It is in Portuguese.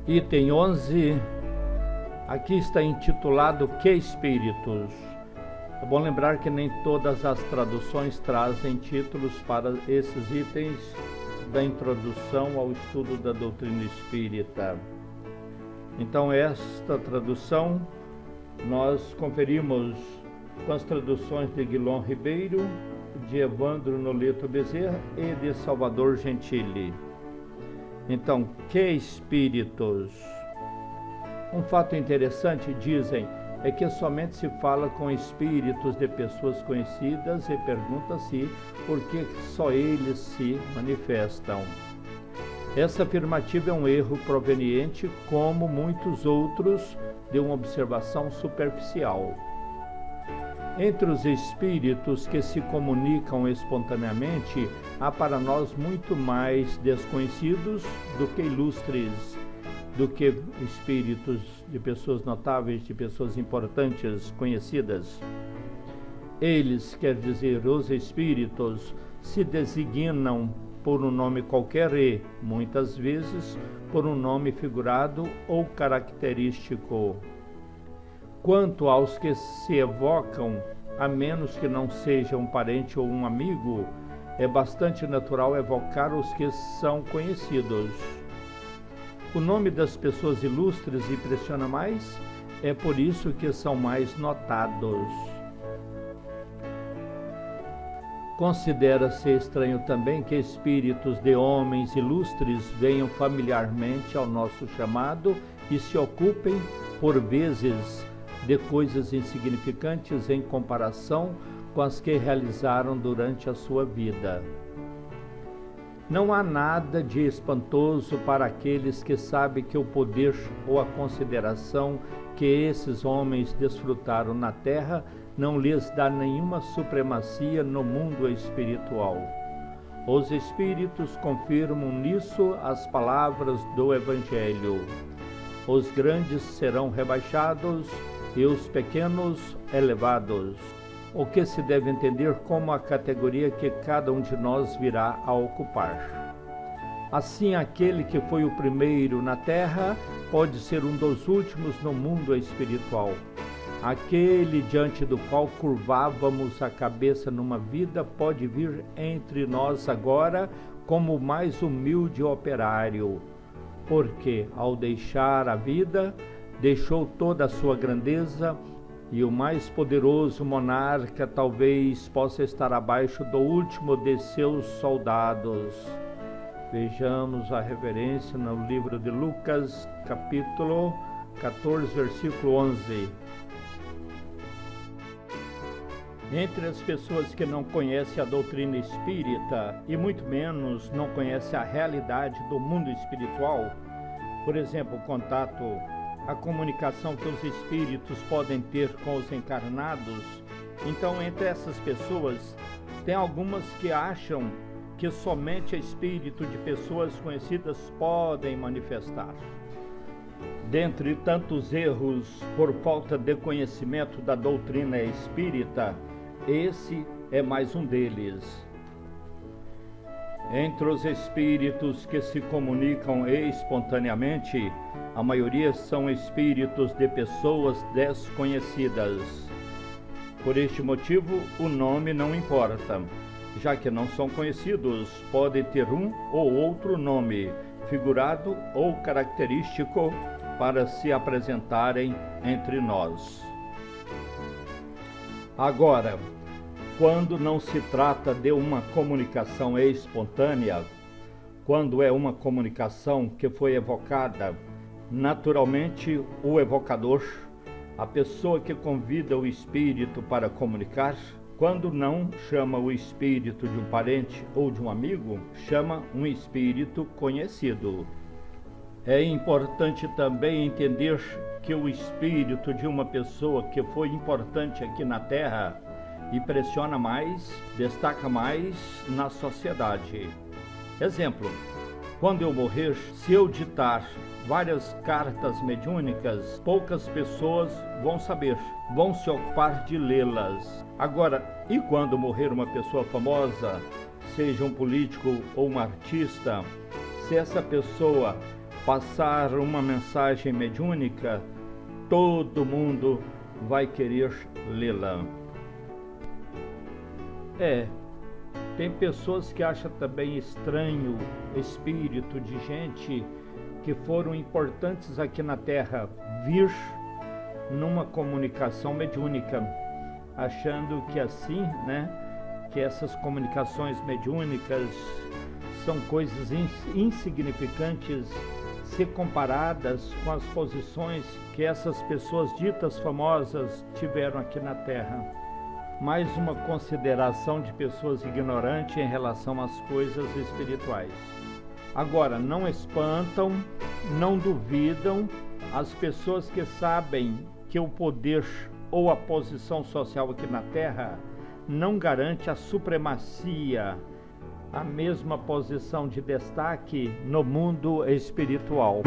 Item 11, aqui está intitulado Que Espíritos? É bom lembrar que nem todas as traduções trazem títulos para esses itens da introdução ao estudo da doutrina espírita. Então, esta tradução nós conferimos com as traduções de Guilom Ribeiro, de Evandro Noleto Bezerra e de Salvador Gentili. Então, que espíritos? Um fato interessante, dizem, é que somente se fala com espíritos de pessoas conhecidas e pergunta-se por que só eles se manifestam. Essa afirmativa é um erro proveniente, como muitos outros, de uma observação superficial. Entre os espíritos que se comunicam espontaneamente, há para nós muito mais desconhecidos do que ilustres, do que espíritos de pessoas notáveis, de pessoas importantes, conhecidas. Eles, quer dizer, os espíritos, se designam por um nome qualquer e, muitas vezes, por um nome figurado ou característico. Quanto aos que se evocam, a menos que não seja um parente ou um amigo, é bastante natural evocar os que são conhecidos. O nome das pessoas ilustres impressiona mais, é por isso que são mais notados. Considera-se estranho também que espíritos de homens ilustres venham familiarmente ao nosso chamado e se ocupem, por vezes, de coisas insignificantes em comparação com as que realizaram durante a sua vida. Não há nada de espantoso para aqueles que sabem que o poder ou a consideração que esses homens desfrutaram na terra não lhes dá nenhuma supremacia no mundo espiritual. Os espíritos confirmam nisso as palavras do Evangelho. Os grandes serão rebaixados e os pequenos elevados, o que se deve entender como a categoria que cada um de nós virá a ocupar. Assim, aquele que foi o primeiro na terra pode ser um dos últimos no mundo espiritual. Aquele diante do qual curvávamos a cabeça numa vida pode vir entre nós agora como o mais humilde operário, porque ao deixar a vida, deixou toda a sua grandeza, e o mais poderoso monarca talvez possa estar abaixo do último de seus soldados. Vejamos a referência no livro de Lucas, capítulo 14, versículo 11. Entre as pessoas que não conhecem a doutrina espírita e muito menos não conhecem a realidade do mundo espiritual, por exemplo, o contato, a comunicação que os espíritos podem ter com os encarnados, então entre essas pessoas tem algumas que acham que somente espírito de pessoas conhecidas podem manifestar. Dentre tantos erros por falta de conhecimento da doutrina espírita, esse é mais um deles. Entre os espíritos que se comunicam espontaneamente, a maioria são espíritos de pessoas desconhecidas. Por este motivo, o nome não importa, já que não são conhecidos, podem ter um ou outro nome, figurado ou característico, para se apresentarem entre nós. Agora, quando não se trata de uma comunicação espontânea, quando é uma comunicação que foi evocada, naturalmente o evocador, a pessoa que convida o espírito para comunicar, quando não chama o espírito de um parente ou de um amigo, chama um espírito conhecido. É importante também entender que o espírito de uma pessoa que foi importante aqui na Terra impressiona mais, destaca mais na sociedade. Exemplo, quando eu morrer, se eu ditar várias cartas mediúnicas, poucas pessoas vão saber, vão se ocupar de lê-las. Agora, e quando morrer uma pessoa famosa, seja um político ou um artista, se essa pessoa passar uma mensagem mediúnica, todo mundo vai querer lê-la. Tem pessoas que acham também estranho espírito de gente que foram importantes aqui na Terra vir numa comunicação mediúnica, achando que assim, que essas comunicações mediúnicas são coisas insignificantes se comparadas com as posições que essas pessoas ditas famosas tiveram aqui na Terra. Mais uma consideração de pessoas ignorantes em relação às coisas espirituais. Agora, não espantam, não duvidam as pessoas que sabem que o poder ou a posição social aqui na Terra não garante a supremacia, a mesma posição de destaque no mundo espiritual.